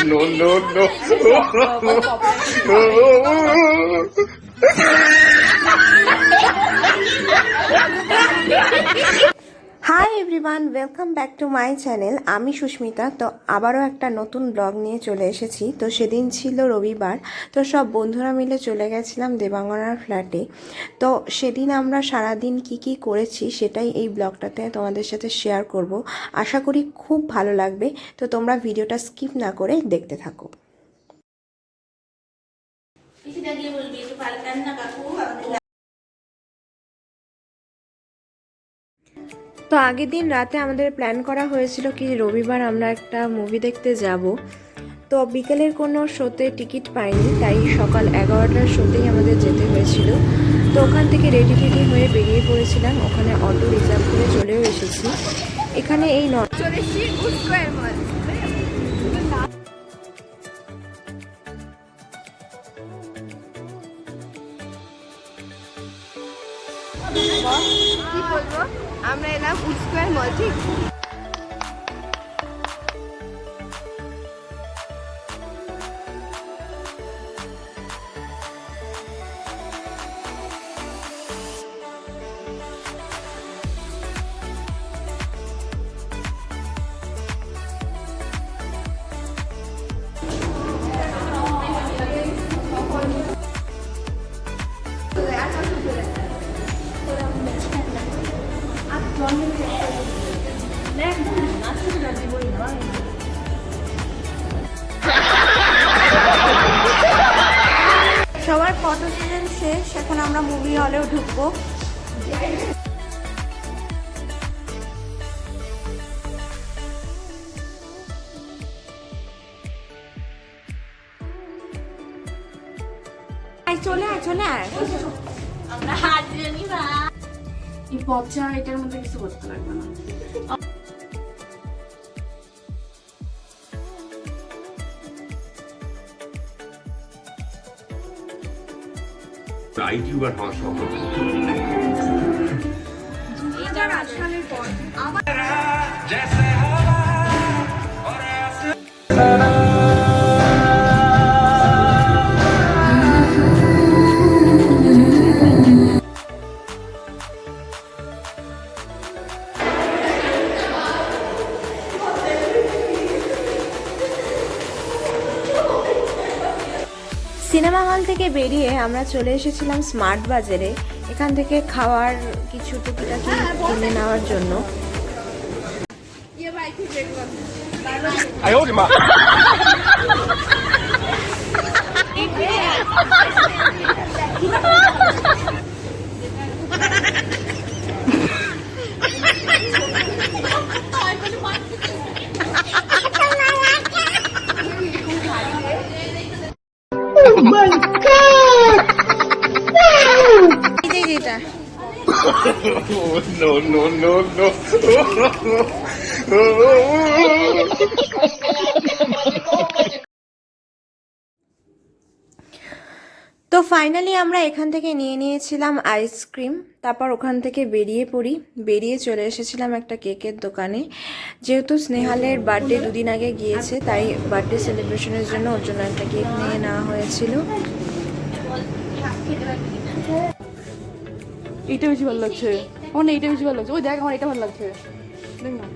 no, no, no. Hi everyone, welcome back to my channel. আমি সুস্মিতা। তো আবারও একটা নতুন ব্লগ নিয়ে চলে এসেছি। তো সেদিন ছিল রবিবার, তো সব বন্ধুরা মিলে চলে গেছিলাম দেবাঙ্গনার ফ্ল্যাটে। তো সেদিন আমরা সারাদিন কি করেছি সেটাই এই ব্লগটাতে তোমাদের সাথে শেয়ার করব। আশা করি খুব ভালো লাগবে। তো তোমরা ভিডিওটা স্কিপ না করে দেখতে থাকো। তো আগের দিন রাতে আমাদের প্ল্যান করা হয়েছিল কি রবিবার আমরা একটা মুভি দেখতে যাব। তো বিকেলের কোনো শোতে টিকিট পাইনি, তাই সকাল 11টার শোতেই আমাদের যেতে হয়েছিল। তো ওখান থেকে রেডি হয়ে বেরিয়ে পড়েছিলাম। ওখানে অটো রিজার্ভ করে চলেও এসেছি। এখানে এই কি বলবো, আমরা এলাম উড স্কয়ার মল। ঠিক সবার ফটো সেশন শেষ, এখন আমরা মুভি হলেও ঢুকবো। চলে আয় চলে আয়। আমরা হাত জানি না, এই পচা এটার মধ্যে কিছু করতে লাগবে না। ইউটিউবার হওয়ার শখ এটার আসামের পর আবার সিনেমা হল থেকে বেরিয়ে আমরা চলে এসেছিলাম স্মার্ট বাজারে। এখান থেকে খাওয়ার কিছু টুকিটাকি কিনে নেওয়ার জন্য। no, no, no, no. তো ফাইনালি আমরা এখান থেকে নিয়ে নিয়েছিলাম আইসক্রিম। তারপর ওখান থেকে বেরিয়ে চলে এসেছিলাম একটা কেকের দোকানে। যেহেতু স্নেহালের বার্থডে দুদিন আগে গিয়েছে, তাই বার্থডে সেলিব্রেশনের জন্য ওর জন্য একটা কেক নিয়ে নেওয়া হয়েছিল। এইটা বেশি ভালো লাগছে, আমার এইটা বেশি ভালো লাগছে। ওই দেখ, আমার এটা ভালো লাগছে। দেখ না,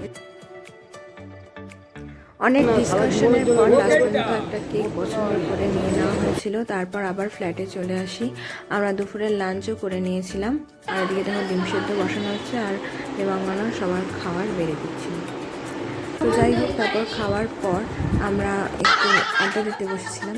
অনেক ডিসকাশনের পর লাস্ট পর্যন্ত একটা কেক পছন্দ করে নিয়ে নেওয়া হয়েছিল। তারপর আবার ফ্ল্যাটে চলে আসি। আমরা দুপুরের লাঞ্চও করে নিয়েছিলাম। আর এদিকে দেখো ডিম সেদ্ধ বসানো হচ্ছে আর দেবাঙ্গনা সবার খাবার বেড়ে দিচ্ছিল। তো যাই হোক, তারপর খাওয়ার পর আমরা একটু আড্ডা দিতে বসেছিলাম।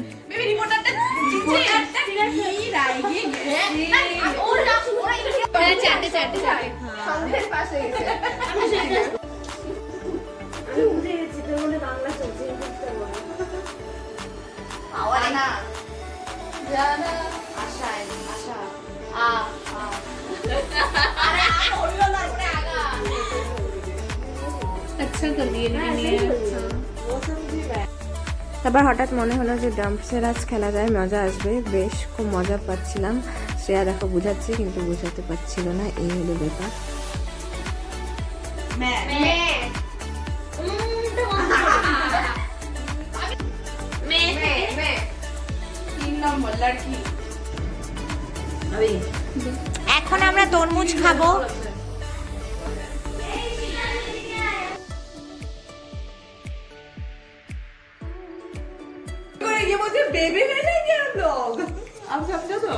তারপর হঠাৎ মনে হলো যে ডাম্পসের আজ খেলা যায়, মজা আসবে। বেশ খুব মজা পাচ্ছিলাম। শ্রেয়া দেখো বুঝাচ্ছে কিন্তু বোঝাতে পারছিল না, এই হলো ব্যাপার। লড়কি এখন আমরা তরমুজ খাবো। ये मुझे बेबी में लेंगे हम लोग आप समझो तो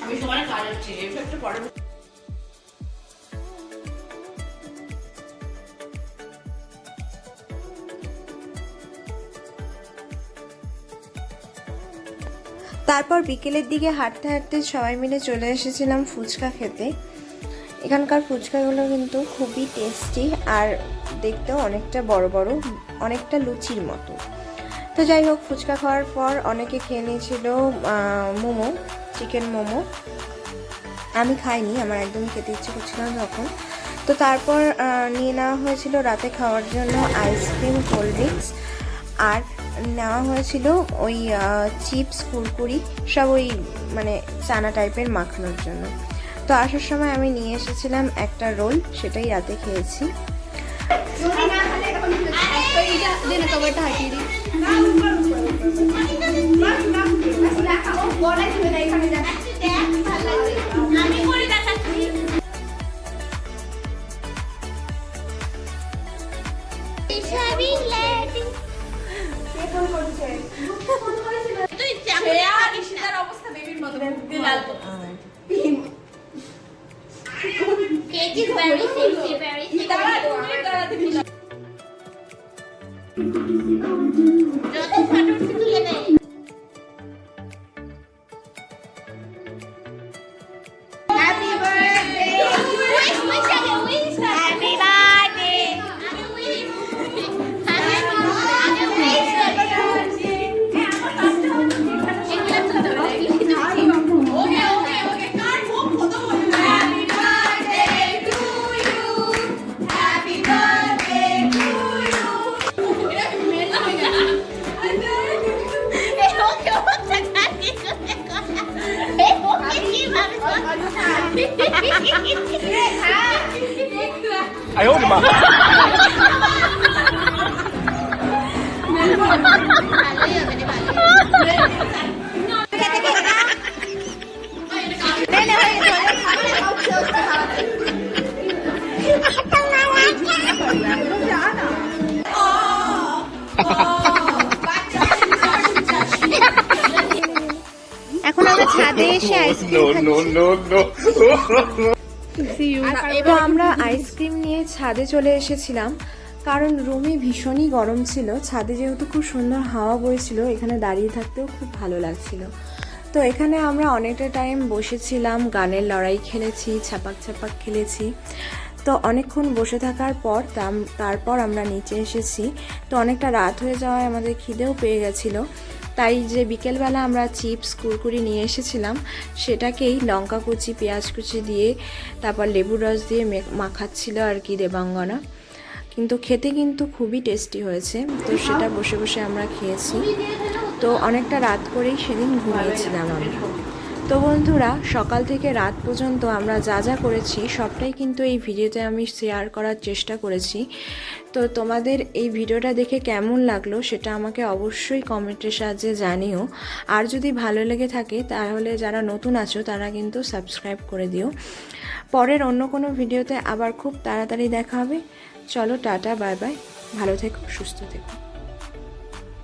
আমি তোমার কাজ হচ্ছে এফেক্ট পড়ে তারপর বিকেলের দিকে হাঁটতে হাঁটতে সবাই মিলে চলে এসেছিলাম ফুচকা খেতে। এখানকার ফুচকাগুলো কিন্তু খুবই টেস্টি আর দেখতেও অনেকটা বড় বড়, অনেকটা লুচির মতো। তো যাই হোক, ফুচকা খাওয়ার পর অনেকে খেয়ে নিয়েছিল মোমো, চিকেন মোমো। আমি খাইনি, আমার একদমই খেতে ইচ্ছে করছিল না তখন। তো তারপর নিয়ে নেওয়া হয়েছিল রাতে খাওয়ার জন্য আইসক্রিম, কোল্ড ড্রিঙ্কস, আর নেওয়া হয়েছিল ওই চিপস, কুরকুরি, সব ওই মানে চানা টাইপের মাখানোর জন্য। তো আসার সময় আমি নিয়ে এসেছিলাম একটা রোল, সেটাই রাতে খেয়েছি। অবস্থা বেবির মতো লাল Cake is very sexy, very sexy. যত ফটো তুলে নেই। Happy birthday. Wish, wish again, wish. Happy birthday. আমি wish. আমি wish. Okay, okay, okay. কার মুখ ফটো হলো। Happy birthday to you. Happy birthday to you. এটা মেল হয়ে গেল। এই ওকে ওটা কাটি করে কথা। এই ওকে কি ভাবে কথা।哎呦我的妈！ ভালোই হবে রে ভালো। এখন আমরা ছাদে এসে No, ice cream no, no, no. তো আমরা আইসক্রিম নিয়ে ছাদে চলে এসেছিলাম, কারণ রুমে ভীষণই গরম ছিল। ছাদে যেহেতু খুব সুন্দর হাওয়া বইছিল, এখানে দাঁড়িয়ে থাকতেও খুব ভালো লাগছিল। তো এখানে আমরা অনেকটা টাইম বসেছিলাম, গানের লড়াই খেলেছি, ছাপাক ছাপাক খেলেছি। তো অনেকক্ষণ বসে থাকার পর তারপর আমরা নিচে এসেছি। তো অনেকটা রাত হয়ে যাওয়ায় আমাদের খিদেও পেয়ে গেছিলো, তাই যে বিকেলবেলা আমরা চিপস, কুরকুরি নিয়ে এসেছিলাম, সেটাকেই লঙ্কা কুচি, পেঁয়াজ কুচি দিয়ে তারপর লেবুর রস দিয়ে মাখাচ্ছিল আর কি দেবাঙ্গনা। কিন্তু খেতে কিন্তু খুবই টেস্টি হয়েছে। তো সেটা বসে বসে আমরা খেয়েছি। তো অনেকটা রাত করেই সেদিন ঘুমিয়েছিলাম আমরা। তো বন্ধুরা, সকাল থেকে রাত পর্যন্ত আমরা যা যা করেছি সবটাই কিন্তু এই ভিডিওতে আমি শেয়ার করার চেষ্টা করেছি। তো তোমাদের এই ভিডিওটা দেখে কেমন লাগলো সেটা আমাকে অবশ্যই কমেন্টের সাহায্যে জানিও। আর যদি ভালো লেগে থাকে তাহলে যারা নতুন আছো তারা কিন্তু সাবস্ক্রাইব করে দিও। পরের অন্য কোনো ভিডিওতে আবার খুব তাড়াতাড়ি দেখা হবে। চলো, টাটা, বাই বাই, ভালো থেকো, সুস্থ থেকো।